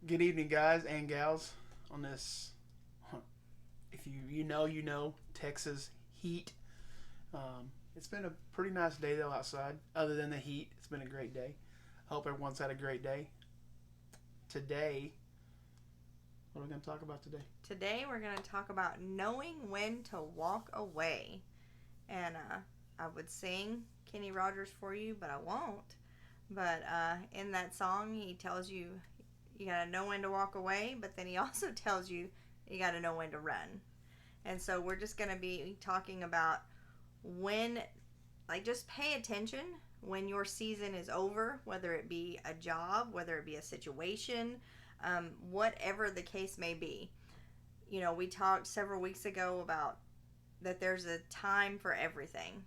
Good evening, guys and gals. On this, if you know Texas heat. It's been a pretty nice day though outside. Other than the heat, it's been a great day. I hope everyone's had a great day. Today, what are we going to talk about today? Today we're going to talk about knowing when to walk away. And I would sing Kenny Rogers for you, but I won't. But in that song, he tells you you got to know when to walk away, but then he also tells you you got to know when to run. And so we're just going to be talking about when, like, just pay attention when your season is over, whether it be a job, whether it be a situation, whatever the case may be. We talked several weeks ago about that there's a time for everything,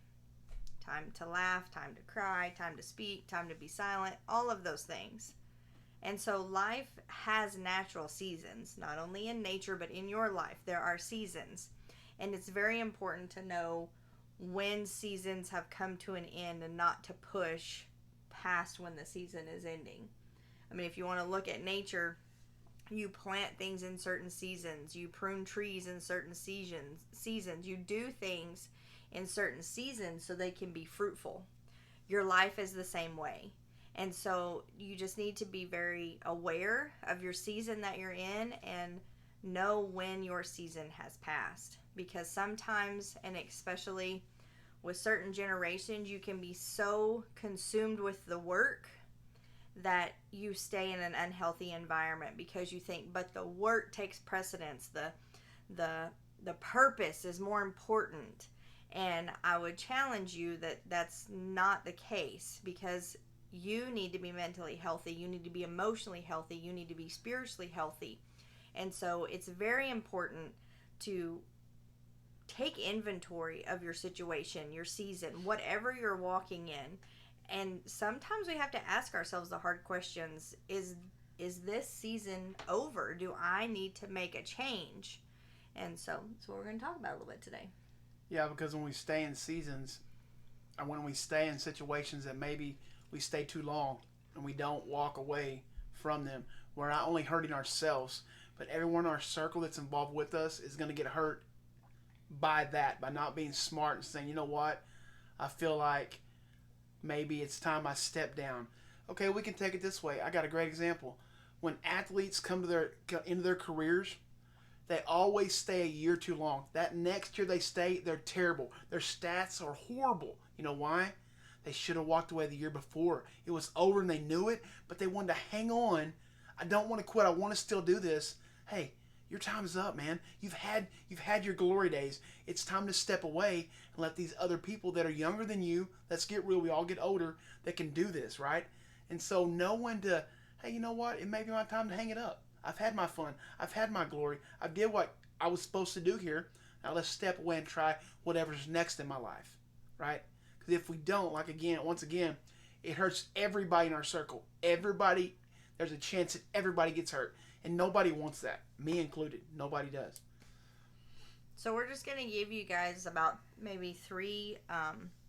time to laugh, time to cry, time to speak, time to be silent, all of those things. And so life has natural seasons, not only in nature, but in your life. There are seasons. And it's very important to know when seasons have come to an end and not to push past when the season is ending. I mean, if you want to look at nature, you plant things in certain seasons, you prune trees in certain seasons, you do things in certain seasons so they can be fruitful. Your life is the same way. And so you just need to be very aware of your season that you're in and know when your season has passed. Because sometimes, and especially with certain generations, you can be so consumed with the work that you stay in an unhealthy environment because you think, but the work takes precedence. The purpose is more important. And I would challenge you that that's not the case, because you need to be mentally healthy, you need to be emotionally healthy, you need to be spiritually healthy. And so it's very important to take inventory of your situation, your season, whatever you're walking in. And sometimes we have to ask ourselves the hard questions. Is this season over? Do I need to make a change? And so that's what we're going to talk about a little bit today. Yeah, because when we stay in seasons, or when we stay in situations that maybe we stay too long and we don't walk away from them, we're not only hurting ourselves, but everyone in our circle that's involved with us is going to get hurt by that, by not being smart and saying, you know what, I feel like maybe it's time I step down. Okay, we can take it this way. I got a great example. When athletes come to their into their careers, they always stay a year too long. That next year they stay, they're terrible. Their stats are horrible. You know why? They should have walked away the year before. It was over and they knew it, but they wanted to hang on. I don't want to quit. I want to still do this. Hey, your time's up, man. You've had your glory days. It's time to step away and let these other people that are younger than you, let's get real, we all get older, that can do this, right? And so know when to, hey, you know what? It may be my time to hang it up. I've had my fun. I've had my glory. I did what I was supposed to do here. Now let's step away and try whatever's next in my life, right? Because if we don't, like again, once again, it hurts everybody in our circle. Everybody, there's a chance that everybody gets hurt. And nobody wants that, me included. Nobody does. So we're just going to give you guys about maybe three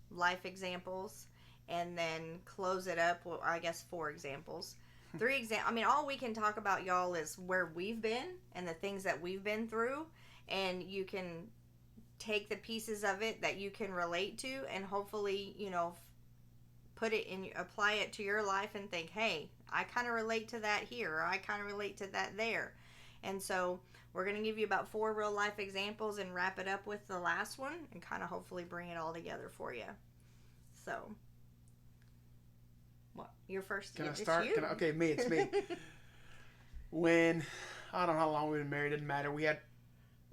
life examples and then close it up. Well, I guess four examples. I mean, all we can talk about, y'all, is where we've been and the things that we've been through. And you can take the pieces of it that you can relate to and hopefully, apply it to your life and think, hey, I kind of relate to that here, or I kind of relate to that there. And so we're going to give you about four real life examples and wrap it up with the last one and kind of hopefully bring it all together for you. So, what? You're first. Can I It's start? you. Okay, me, it's me. When, I don't know how long we've been married, didn't matter. We had,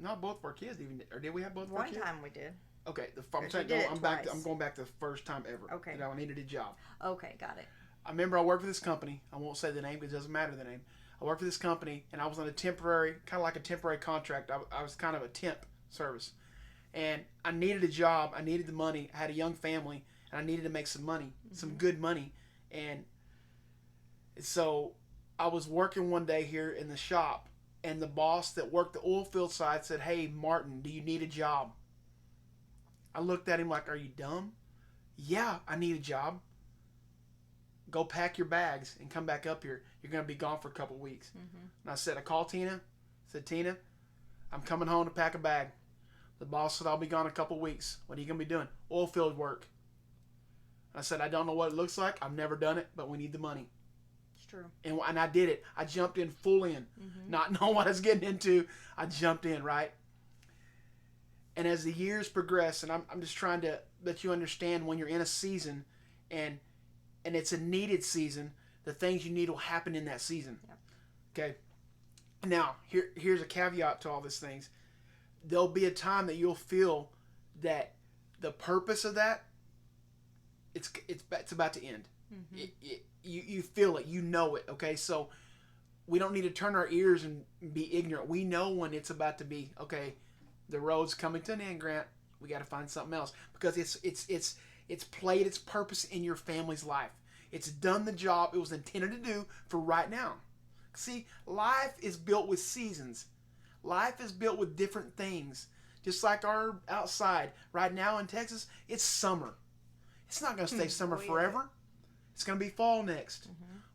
not both of our kids even, or did we have both of our One kids? time we did. Okay, Or you did it I'm twice. going back to the first time ever. Okay. That I needed a job. Okay, got it. I remember I worked for this company. I won't say the name because it doesn't matter the name. I worked for this company and I was on a temporary, kind of like a temporary contract. I was kind of a temp service. And I needed a job. I needed the money. I had a young family and I needed to make some money, some good money. And so I was working one day here in the shop and the boss that worked the oil field side said, "Hey, Martin, do you need a job?" I looked at him like, "Are you dumb?" "Yeah, I need a job." go pack your bags and come back up here. You're going to be gone for a couple weeks. And I said, I called Tina. I said, Tina, I'm coming home to pack a bag. The boss said, I'll be gone a couple weeks. What are you going to be doing? Oil field work. I said, I don't know what it looks like. I've never done it, but we need the money. It's true. And I did it. I jumped in full in. Not knowing what I was getting into, I jumped in, right? And as the years progress, and I'm just trying to let you understand when you're in a season and it's a needed season, the things you need will happen in that season. Yep. Okay? Now, here's a caveat to all these things. There'll be a time that you'll feel that the purpose of that, it's about to end. You feel it. You know it. Okay? So we don't need to turn our ears and be ignorant. We know when it's about to be, okay, the road's coming to an end, Grant. We got to find something else. Because it's played its purpose in your family's life. It's done the job it was intended to do for right now. See, life is built with seasons. Life is built with different things. Just like our outside. Right now in Texas, it's summer. It's not going to stay summer forever. It's going to be fall next.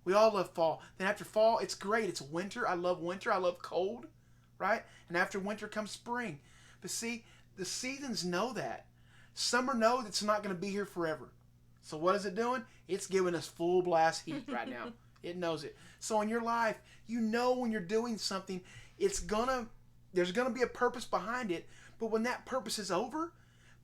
We all love fall. Then after fall, it's great. It's winter. I love winter. I love cold. Right? And after winter comes spring. But see, the seasons know that. Summer knows it's not going to be here forever. So what is it doing? It's giving us full blast heat right now. It knows it. So in your life, you know when you're doing something, there's going to be a purpose behind it. But when that purpose is over,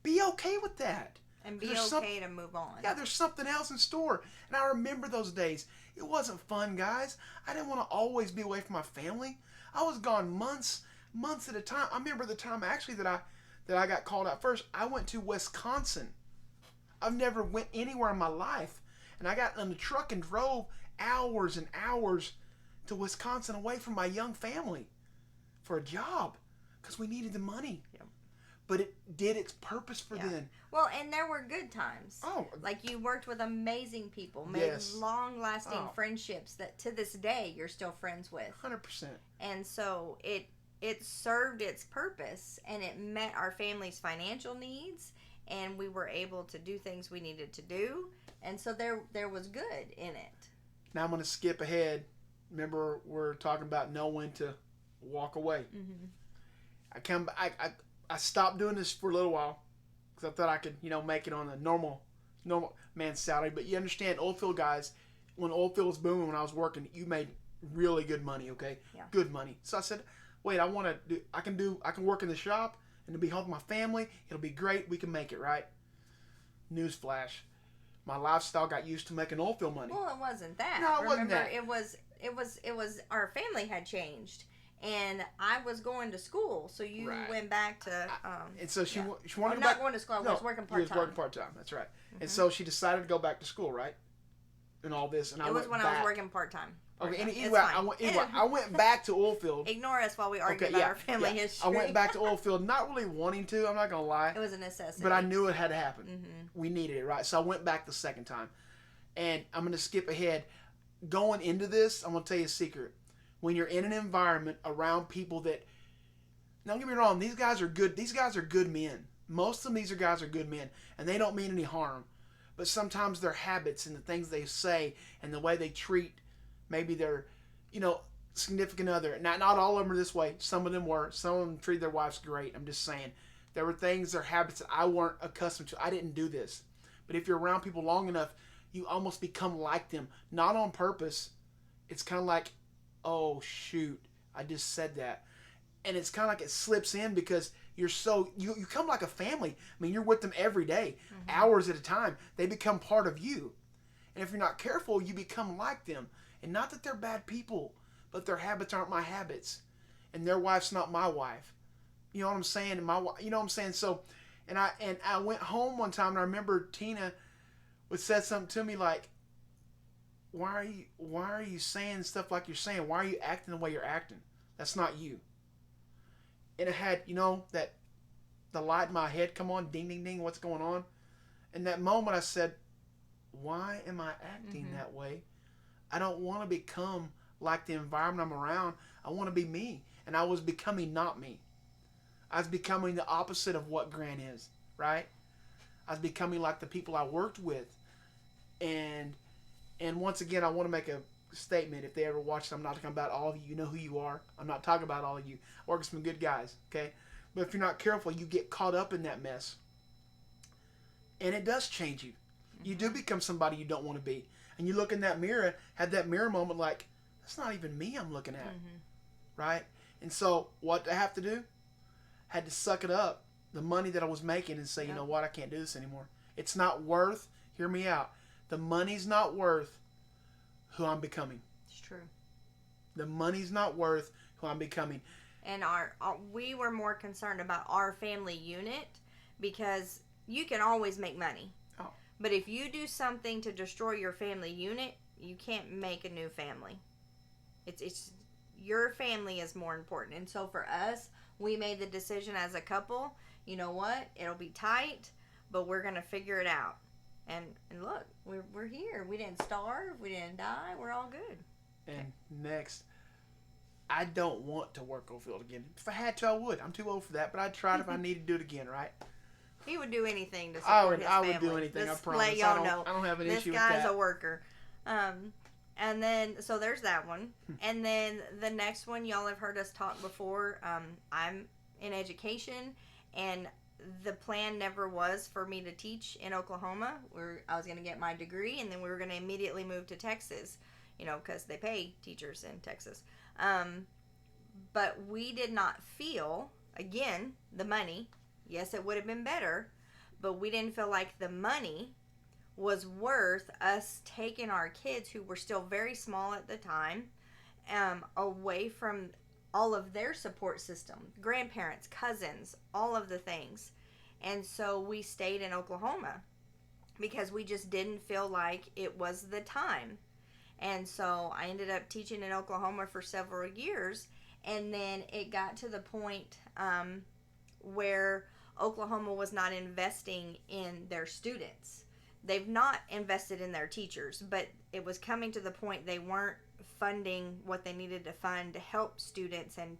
be okay with that. And be okay to move on. Yeah, there's something else in store. And I remember those days. It wasn't fun, guys. I didn't want to always be away from my family. I was gone months at a time. I remember the time actually that I got called out first. I went to Wisconsin. I've never went anywhere in my life. And I got in the truck and drove hours and hours to Wisconsin away from my young family for a job because we needed the money. Yep. But it did its purpose for then. Well, and there were good times. Oh. Like you worked with amazing people, made long-lasting friendships that to this day you're still friends with. 100%. And so it served its purpose and it met our family's financial needs and we were able to do things we needed to do. And so there was good in it. Now I'm going to skip ahead. Remember, we're talking about know when to walk away. I stopped doing this for a little while because I thought I could, make it on a normal man's salary. But you understand, oil field guys, when oil field was booming, when I was working, you made really good money. Okay, good money. So I said, wait, I can work in the shop and be home with my family. It'll be great. We can make it, right? Newsflash. My lifestyle got used to making oil field money. Well, it wasn't that. No, it wasn't that. It was our family had changed. And I was going to school, so you went back to. And so she wanted to go back. Not going to school. I was working part time. You was working part time. That's right. And so she decided to go back to school, right? And all this, and I was working part time. Okay. And anyway, I went back to oil field. Ignore us while we argue about our family history. I went back to oil field, not really wanting to. I'm not gonna lie. It was a necessity. But I knew it had to happen. We needed it, right? So I went back the second time, and I'm gonna skip ahead. Going into this, I'm gonna tell you a secret. When you're in an environment around people that, don't get me wrong, these guys are good. These guys are good men. Most of these guys are good men, and they don't mean any harm. But sometimes their habits and the things they say and the way they treat maybe their, significant other. Not all of them are this way. Some of them were. Some of them treated their wives great. I'm just saying. There were things, their habits that I weren't accustomed to. I didn't do this. But if you're around people long enough, you almost become like them. Not on purpose. It's kind of like, oh, shoot, I just said that. And it's kind of like it slips in because you're you come like a family. I mean, you're with them every day, hours at a time. They become part of you. And if you're not careful, you become like them. And not that they're bad people, but their habits aren't my habits. And their wife's not my wife. You know what I'm saying? You know what I'm saying? So, and I went home one time and I remember Tina would say something to me like, why are you saying stuff like you're saying? Why are you acting the way you're acting? That's not you. And it had, that the light in my head come on, ding, ding, ding, what's going on? In that moment I said, why am I acting that way? I don't want to become like the environment I'm around. I want to be me. And I was becoming not me. I was becoming the opposite of what Grant is, right? I was becoming like the people I worked with. And And once again, I want to make a statement. If they ever watch it, I'm not talking about all of you. You know who you are. I'm not talking about all of you. I work with some good guys, okay? But if you're not careful, you get caught up in that mess. And it does change you. You do become somebody you don't want to be. And you look in that mirror, have that mirror moment like, that's not even me I'm looking at. Right? And so what I have to do? Had to suck it up, the money that I was making, and say, you know what, I can't do this anymore. It's not worth, hear me out, the money's not worth who I'm becoming. It's true. The money's not worth who I'm becoming. And we were more concerned about our family unit because you can always make money. Oh. But if you do something to destroy your family unit, you can't make a new family. It's your family is more important. And so for us, we made the decision as a couple, you know what? It'll be tight, but we're going to figure it out. And look, we're here. We didn't starve. We didn't die. We're all good. And next, I don't want to work Oakville again. If I had to, I would. I'm too old for that, but I'd try it if I needed to do it again, right? He would do anything to support his family. I would do anything, Just I promise. let y'all know. I don't have an issue with This that. guy's a worker. And then, so there's that one. And then the next one, y'all have heard us talk before. I'm in education, and the plan never was for me to teach in Oklahoma. I was going to get my degree, and then we were going to immediately move to Texas, because they pay teachers in Texas. But we did not feel, again, the money. Yes, it would have been better, but we didn't feel like the money was worth us taking our kids, who were still very small at the time, away from all of their support system, grandparents, cousins, all of the things. And so we stayed in Oklahoma because we just didn't feel like it was the time. And so I ended up teaching in Oklahoma for several years, and then it got to the point where Oklahoma was not investing in their students. They've not invested in their teachers, but it was coming to the point they weren't funding what they needed to fund to help students and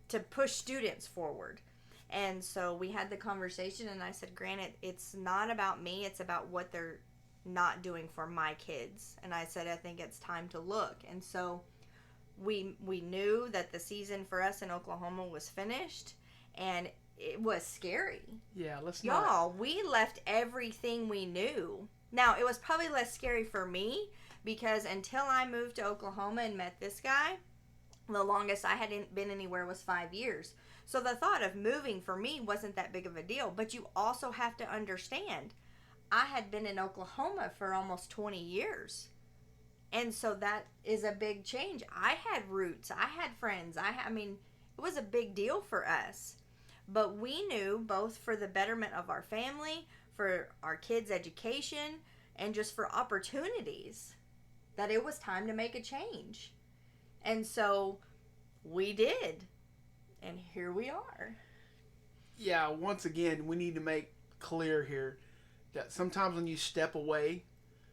to push students forward. And so we had the conversation, and I said, granted, it's not about me, it's about what they're not doing for my kids. And I said, I think it's time to look. And so we knew that the season for us in Oklahoma was finished, and it was scary. Yeah, let's Y'all, we left everything we knew. Now, it was probably less scary for me because until I moved to Oklahoma and met this guy, the longest I hadn't been anywhere was 5 years. So the thought of moving for me wasn't that big of a deal. But you also have to understand, I had been in Oklahoma for almost 20 years. And so that is a big change. I had roots. I had friends. I mean, it was a big deal for us. But we knew, both for the betterment of our family, for our kids' education, and just for opportunities, that it was time to make a change. And so we did. And here we are. Yeah, once again, we need to make clear here that sometimes when you step away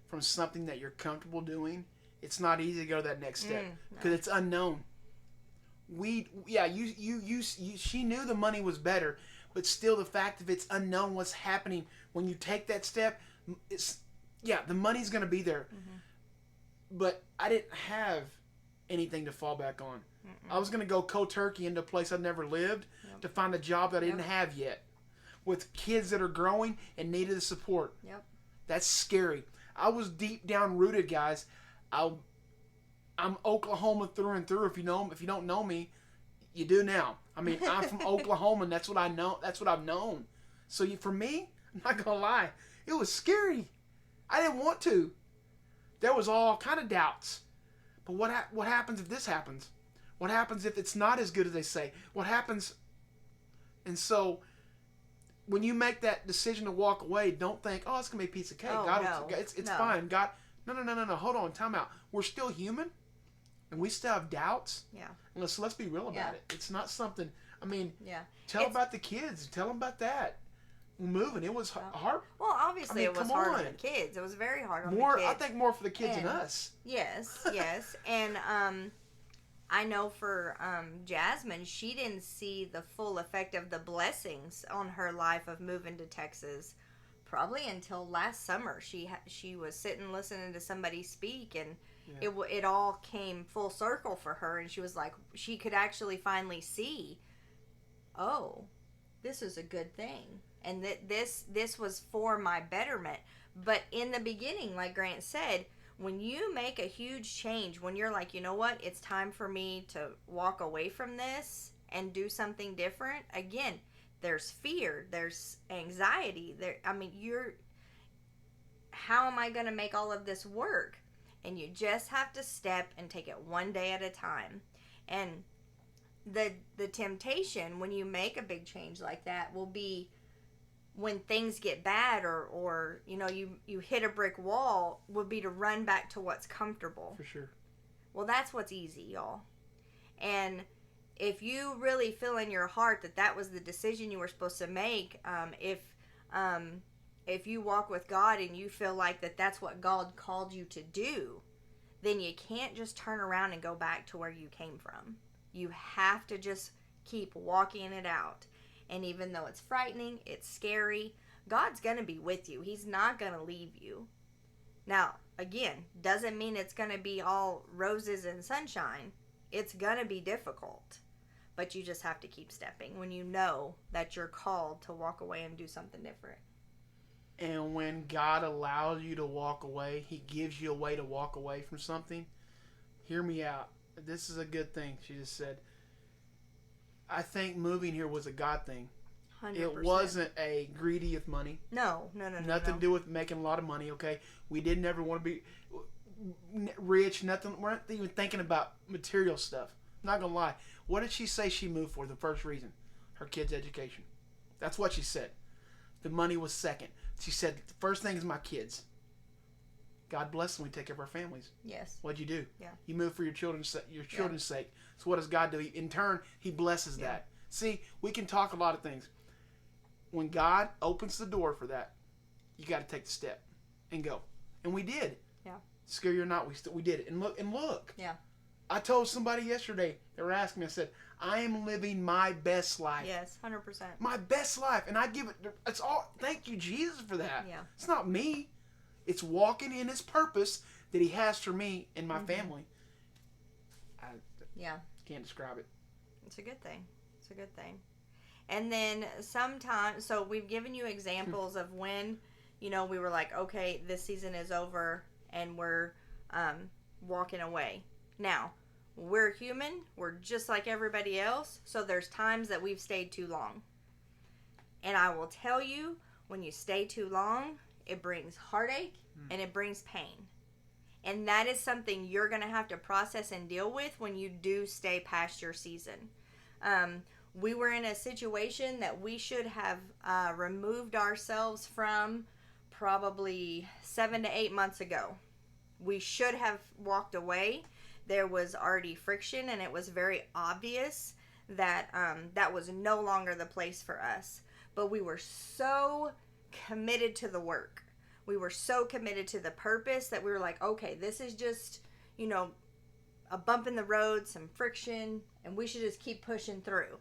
from something that you're comfortable doing, it's not easy to go to that next step because it's unknown. She knew the money was better, but still the fact of it's unknown what's happening when you take that step. The money's going to be there, but I didn't have anything to fall back on. I was going to go cold turkey into a place I'd never lived to find a job that I didn't have yet, with kids that are growing and needed the support. That's scary. I was deep down rooted, guys. I'm Oklahoma through and through. If you don't know me, you do now. I mean, I'm from Oklahoma, and that's what I know. That's what I've known. So for me, I'm not gonna lie, it was scary. I didn't want to. There was all kind of doubts. But what happens if this happens? What happens if it's not as good as they say? What happens? And so, when you make that decision to walk away, don't think, "Oh, it's gonna be a piece of cake." It's fine. God, no. Hold on, time out. We're still human, and we still have doubts. Yeah. And let's be real about it. It's not something. I mean, Tell about the kids. Tell them about that. We're moving. It was hard. Well, obviously, it was hard on the kids. It was very hard on the kids. I think more for the kids than us. Yes. And I know for Jasmine, she didn't see the full effect of the blessings on her life of moving to Texas probably until last summer. She was sitting listening to somebody speak, and Yeah. it all came full circle for her, and she was like, she could actually finally see, oh, this is a good thing, and that this was for my betterment. But in the beginning, like Grant said, when you make a huge change, when you're like, you know what, it's time for me to walk away from this and do something different, again, there's fear, there's anxiety, how am I going to make all of this work? And you just have to step and take it one day at a time. And the temptation when you make a big change like that will be when things get bad, or you hit a brick wall, would be to run back to what's comfortable. For sure. Well, that's what's easy, y'all. And if you really feel in your heart that was the decision you were supposed to make, if you walk with God and you feel like that's what God called you to do, then you can't just turn around and go back to where you came from. You have to just keep walking it out. And even though it's frightening, it's scary, God's going to be with you. He's not going to leave you. Now, again, doesn't mean it's going to be all roses and sunshine. It's going to be difficult. But you just have to keep stepping when you know that you're called to walk away and do something different. And when God allows you to walk away, He gives you a way to walk away from something. Hear me out. This is a good thing, she just said. I think moving here was a God thing. 100%. It wasn't a greedy of money. No. Nothing to do with making a lot of money, okay? We didn't ever want to be rich, nothing. We're not even thinking about material stuff. I'm not going to lie. What did she say she moved for? The first reason? Her kids' education. That's what she said. The money was second. She said, the first thing is my kids. God bless them. We take care of our families. Yes. What'd you do? Yeah. You move for your children's sake. So what does God do? In turn, He blesses that. See, we can talk a lot of things. When God opens the door for that, you got to take the step and go. And we did. Yeah. Scare you or not, we did it. And look. Yeah. I told somebody yesterday, they were asking me, I said, I am living my best life. Yes, 100%. My best life. And I give it, it's all, thank you, Jesus, for that. Yeah. It's not me. It's walking in His purpose that He has for me and my family. I can't describe it. It's a good thing. It's a good thing. And then sometimes, so we've given you examples of when, we were like, okay, this season is over and we're walking away. Now, we're human. We're just like everybody else. So there's times that we've stayed too long. And I will tell you, when you stay too long, it brings heartache and it brings pain. And that is something you're going to have to process and deal with when you do stay past your season. We were in a situation that we should have removed ourselves from probably 7 to 8 months ago. We should have walked away. There was already friction, and it was very obvious that that was no longer the place for us. But we were so committed to the work. We were so committed to the purpose that we were like, okay, this is just, a bump in the road, some friction, and we should just keep pushing through,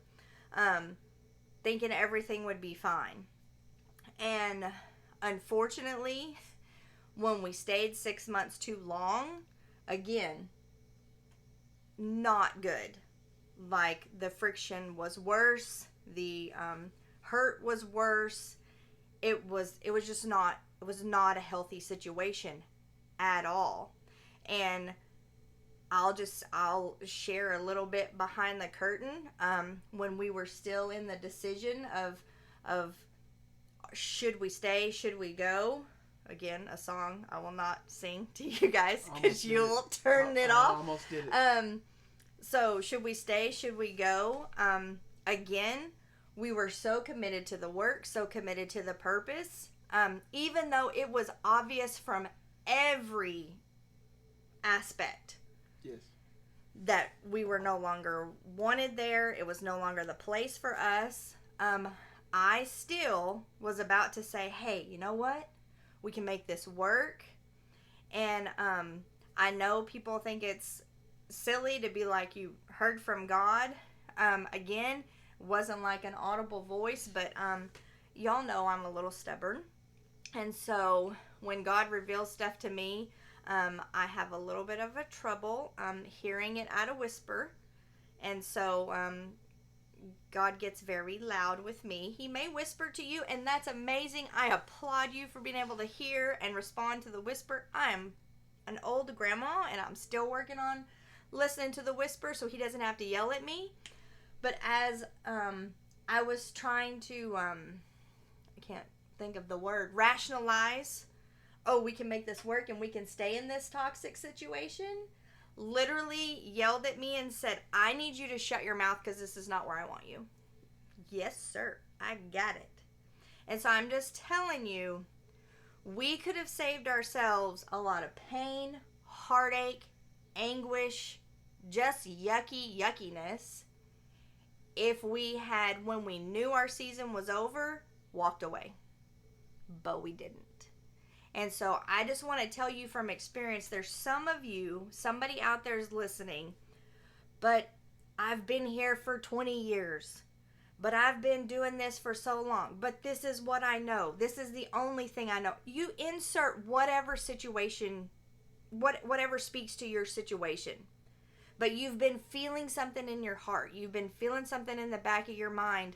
thinking everything would be fine. And unfortunately, when we stayed 6 months too long, again, not good. Like, the friction was worse, the hurt was worse. It was not a healthy situation at all. And I'll share a little bit behind the curtain. When we were still in the decision of should we stay, should we go? Again, a song I will not sing to you guys because you'll turn it off. I almost did it. So should we stay? Should we go? Again, we were so committed to the work, so committed to the purpose. Even though it was obvious from every aspect. Yes. That we were no longer wanted there. It was no longer the place for us. I still was about to say, hey, you know what? We can make this work. And I know people think it's silly to be like, you heard from God. Again, wasn't like an audible voice, but y'all know I'm a little stubborn. And so when God reveals stuff to me, I have a little bit of a trouble hearing it at a whisper. And so God gets very loud with me. He may whisper to you, and that's amazing. I applaud you for being able to hear and respond to the whisper. I am an old grandma, and I'm still working on listening to the whisper so he doesn't have to yell at me. But as I was trying to, I can't think of the word, rationalize, oh, we can make this work and we can stay in this toxic situation, literally yelled at me and said, I need you to shut your mouth because this is not where I want you. Yes, sir. I got it. And so I'm just telling you, we could have saved ourselves a lot of pain, heartache, anguish, just yuckiness if we had, when we knew our season was over, walked away. But we didn't. And so I just want to tell you from experience, there's some of you, somebody out there is listening, but I've been here for 20 years. But I've been doing this for so long. But this is what I know. This is the only thing I know. You insert whatever situation, whatever speaks to your situation. But you've been feeling something in your heart. You've been feeling something in the back of your mind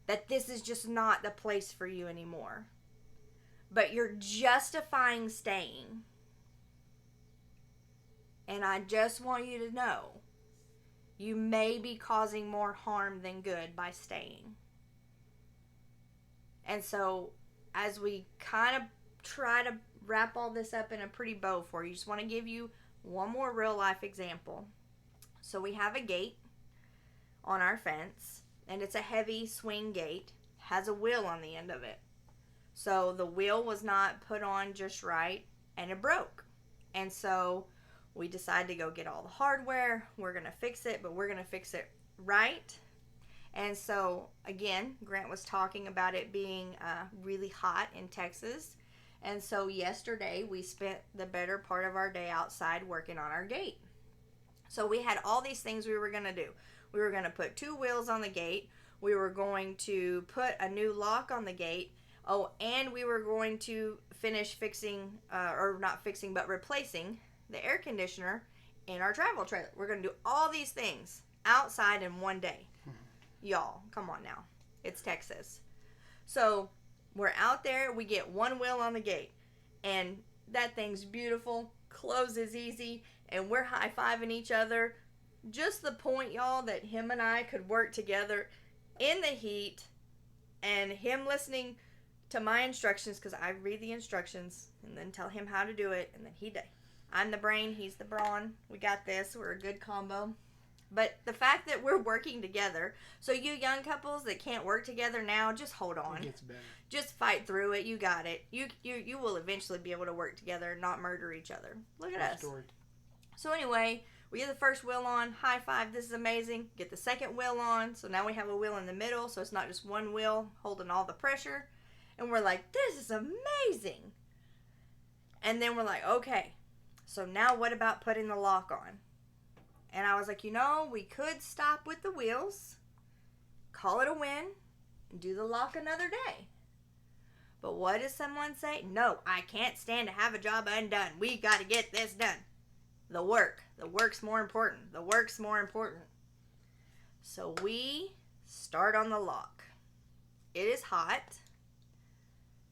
that this is just not the place for you anymore. But you're justifying staying. And I just want you to know, you may be causing more harm than good by staying. And so, as we kind of try to wrap all this up in a pretty bow for you, just want to give you one more real life example. So we have a gate on our fence, and it's a heavy swing gate, has a wheel on the end of it. So the wheel was not put on just right, and it broke. And so we decided to go get all the hardware. We're going to fix it, but we're going to fix it right. And so, again, Grant was talking about it being really hot in Texas. And so yesterday we spent the better part of our day outside working on our gate. So we had all these things we were going to do. We were going to put 2 wheels on the gate. We were going to put a new lock on the gate. Oh, and we were going to finish fixing, or not fixing, but replacing the air conditioner in our travel trailer. We're going to do all these things outside in one day. Y'all, come on now. It's Texas. So we're out there. We get 1 wheel on the gate. And that thing's beautiful. Closes easy. And we're high-fiving each other. Just the point, y'all, that him and I could work together in the heat. And him listening to my instructions, because I read the instructions and then tell him how to do it. And then he does. I'm the brain, he's the brawn. We got this. We're a good combo. But the fact that we're working together, so you young couples that can't work together now, just hold on. It gets better. Just fight through it. You got it. You will eventually be able to work together and not murder each other. Look at us. Story. So anyway, we get the first wheel on. High five. This is amazing. Get the second wheel on. So now we have a wheel in the middle. So it's not just one wheel holding all the pressure. And we're like, this is amazing. And then we're like, okay. So now what about putting the lock on? And I was like, we could stop with the wheels, call it a win, and do the lock another day. But what does someone say? No, I can't stand to have a job undone. We got to get this done. The work's more important. The work's more important. So we start on the lock. It is hot.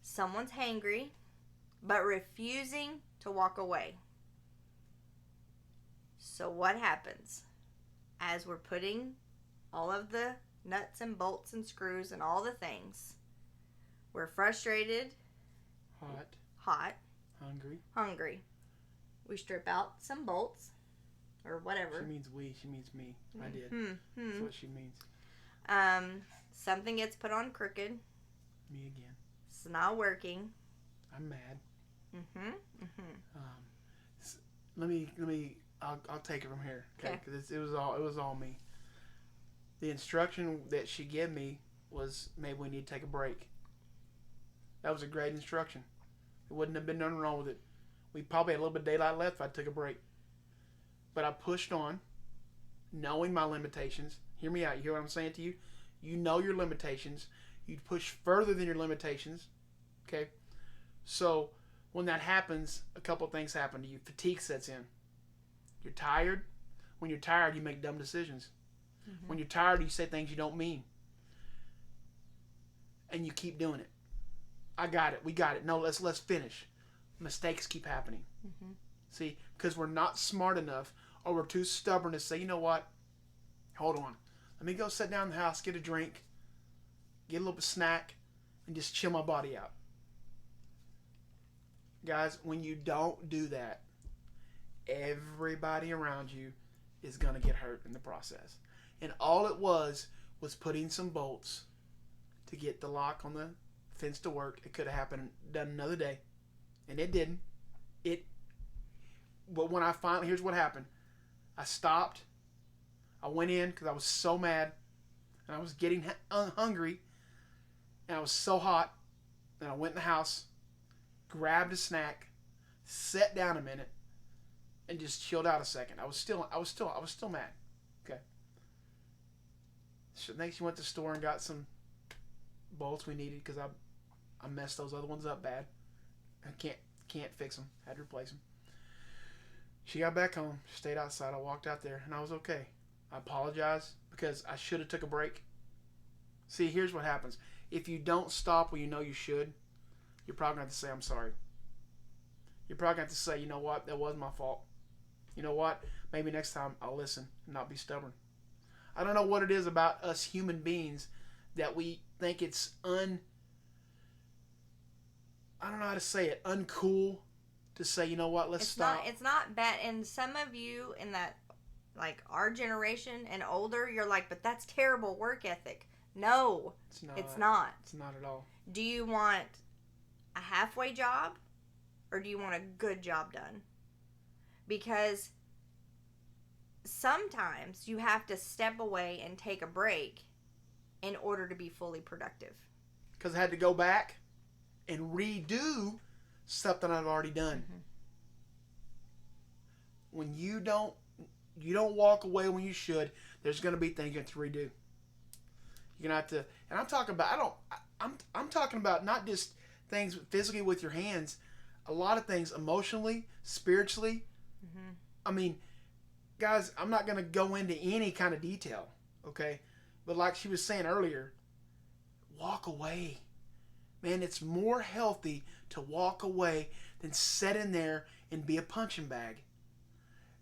Someone's hangry, but refusing to walk away. So what happens? As we're putting all of the nuts and bolts and screws and all the things, we're frustrated, hot, hungry. We strip out some bolts, or whatever. She means we. She means me. I did. That's what she means. Something gets put on crooked. Me again. It's not working. I'm mad. Let me. I'll take it from here, okay? Because it was all me. The instruction that she gave me was maybe we need to take a break. That was a great instruction. It wouldn't have been nothing wrong with it. We probably had a little bit of daylight left if I took a break. But I pushed on, knowing my limitations. Hear me out. You hear what I'm saying to you? You know your limitations. You push further than your limitations, okay? So when that happens, a couple things happen to you. Fatigue sets in. You're tired. When you're tired, you make dumb decisions. Mm-hmm. When you're tired, you say things you don't mean. And you keep doing it. I got it. We got it. No, let's finish. Mistakes keep happening. Mm-hmm. See, because we're not smart enough, or we're too stubborn to say, you know what? Hold on. Let me go sit down in the house, get a drink, get a little snack, and just chill my body out. Guys, when you don't do that, everybody around you is going to get hurt in the process. And all it was putting some bolts to get the lock on the fence to work. It could have happened done another day. And it didn't. But when I finally, here's what happened. I stopped. I went in because I was so mad. And I was getting hungry. And I was so hot. And I went in the house, grabbed a snack, sat down a minute, and just chilled out a second. I was still mad. Okay. So next, you went to the store and got some bolts we needed because I messed those other ones up bad. I can't fix them. Had to replace them. She got back home. Stayed outside. I walked out there and I was okay. I apologized because I should have took a break. See, here's what happens. If you don't stop when you know you should, you're probably going to have to say, I'm sorry. You're probably going to have to say, you know what, that was my fault. You know what, maybe next time I'll listen and not be stubborn. I don't know what it is about us human beings that we think it's I don't know how to say it, uncool to say, you know what, let's stop. It's not bad. And some of you in that, like our generation and older, you're like, but that's terrible work ethic. No, it's not. It's not at all. Do you want a halfway job or do you want a good job done? Because sometimes you have to step away and take a break in order to be fully productive. Because I had to go back and redo something I've already done. Mm-hmm. When you don't walk away when you should, there's going to be things you have to redo. You're gonna have to, and I'm talking about. I'm talking about not just things physically with your hands. A lot of things emotionally, spiritually. Mm-hmm. I mean, guys, I'm not gonna go into any kind of detail, okay? But like she was saying earlier, walk away, man. It's more healthy to walk away than sit in there and be a punching bag.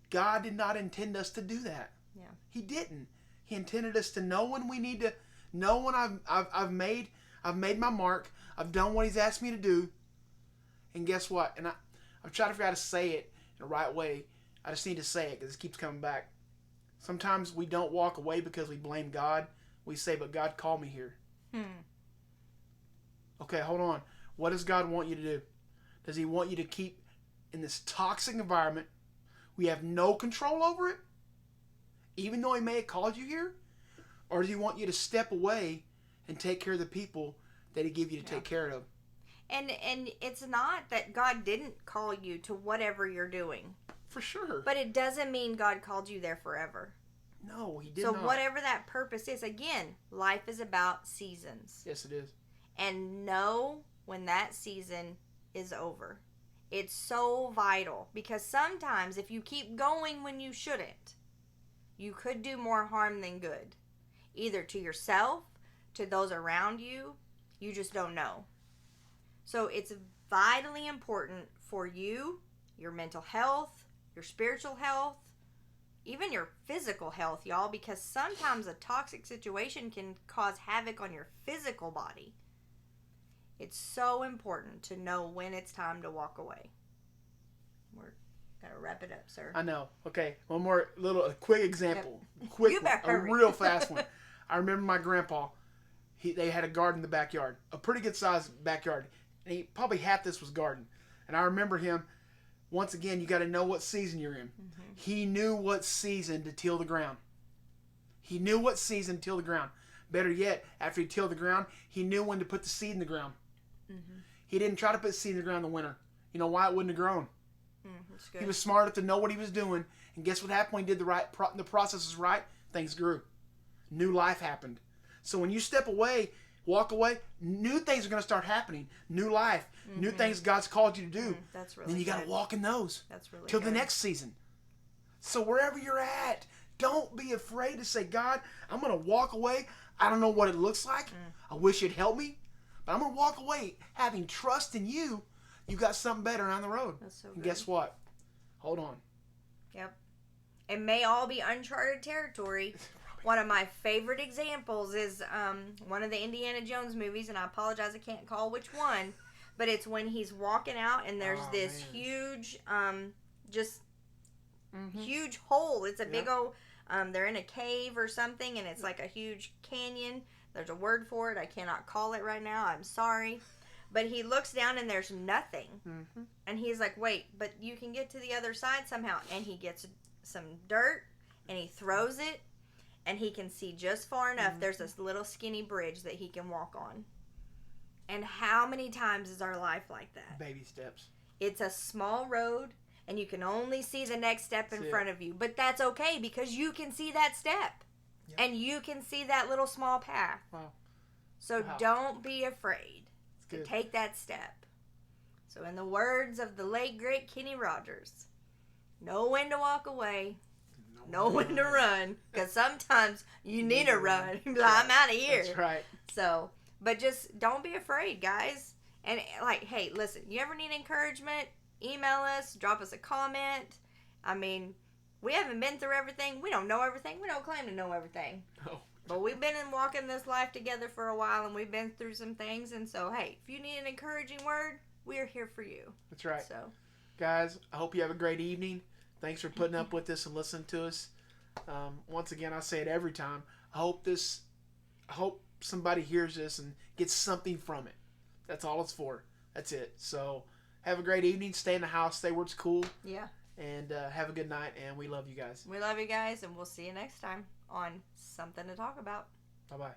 God did not intend us to do that. Yeah, He didn't. He intended us to know when we need to. Know when I've made my mark. I've done what He's asked me to do. And guess what? And I'm trying to figure out how to say it in the right way. I just need to say it because it keeps coming back. Sometimes we don't walk away because we blame God. We say, but God called me here. Okay, hold on. What does God want you to do? Does He want you to keep in this toxic environment? We have no control over it? Even though He may have called you here? Or does He want you to step away and take care of the people that He gave you to take care of? And it's not that God didn't call you to whatever you're doing. For sure. But it doesn't mean God called you there forever. No, He did not. So whatever that purpose is, again, life is about seasons. Yes, it is. And know when that season is over. It's so vital. Because sometimes if you keep going when you shouldn't, you could do more harm than good. Either to yourself, to those around you, you just don't know. So it's vitally important for you, your mental health, your spiritual health, even your physical health, y'all, because sometimes a toxic situation can cause havoc on your physical body. It's so important to know when it's time to walk away. We're gotta wrap it up, sir. I know. Okay, one more a quick example. Yep. Quick You better one, hurry. a real fast one. I remember my grandpa. They had a garden in the backyard, a pretty good sized backyard. And probably half this was garden. And I remember him. Once again, you got to know what season you're in. Mm-hmm. He knew what season to till the ground. He knew what season to till the ground. Better yet, after he tilled the ground, he knew when to put the seed in the ground. Mm-hmm. He didn't try to put seed in the ground in the winter. You know why? It wouldn't have grown. That's good. He was smart enough to know what he was doing. And guess what happened when he did the process was right? Things grew. New life happened. So when you step away walk away, new things are going to start happening. New life, new things God's called you to do. That's really Then you got to good. walk in those That's really till good. the next season. So wherever you're at, don't be afraid to say, God, I'm going to walk away. I don't know what it looks like. I wish you'd help me. But I'm going to walk away having trust in you. You got something better down the road. That's so And good. guess what? Hold on. Yep. It may all be uncharted territory. One of my favorite examples is one of the Indiana Jones movies, and I apologize I can't call which one, but it's when he's walking out and there's this huge, huge hole. It's a big old, they're in a cave or something, and it's like a huge canyon. There's a word for it. I cannot call it right now. I'm sorry. But he looks down and there's nothing. And he's like, wait, but you can get to the other side somehow. And he gets some dirt and he throws it. And he can see just far enough. There's this little skinny bridge that he can walk on. And how many times is our life like that? Baby steps. It's a small road, and you can only see the next step in That's front of you. But that's okay, because you can see that step. Yep. And you can see that little small path. Wow. So Wow. don't be afraid to Good. take that step. So in the words of the late, great Kenny Rogers, know when to walk away, know when to run, because sometimes you need to run. Be like, I'm out of here. That's right. So, but just don't be afraid, guys. And like, hey, listen, you ever need encouragement, email us, drop us a comment. I mean, we haven't been through everything. We don't know everything. We don't claim to know everything. No. But we've been in walking this life together for a while, and we've been through some things. And so, hey, if you need an encouraging word, we're here for you. That's right. So, Guys, I hope you have a great evening. Thanks for putting up with us and listening to us. Once again, I say it every time. I hope somebody hears this and gets something from it. That's all it's for. That's it. So have a great evening. Stay in the house. Stay where it's cool. yeah. And have a good night. And we love you guys. We love you guys, and we'll see you next time on Something to Talk About. Bye-bye.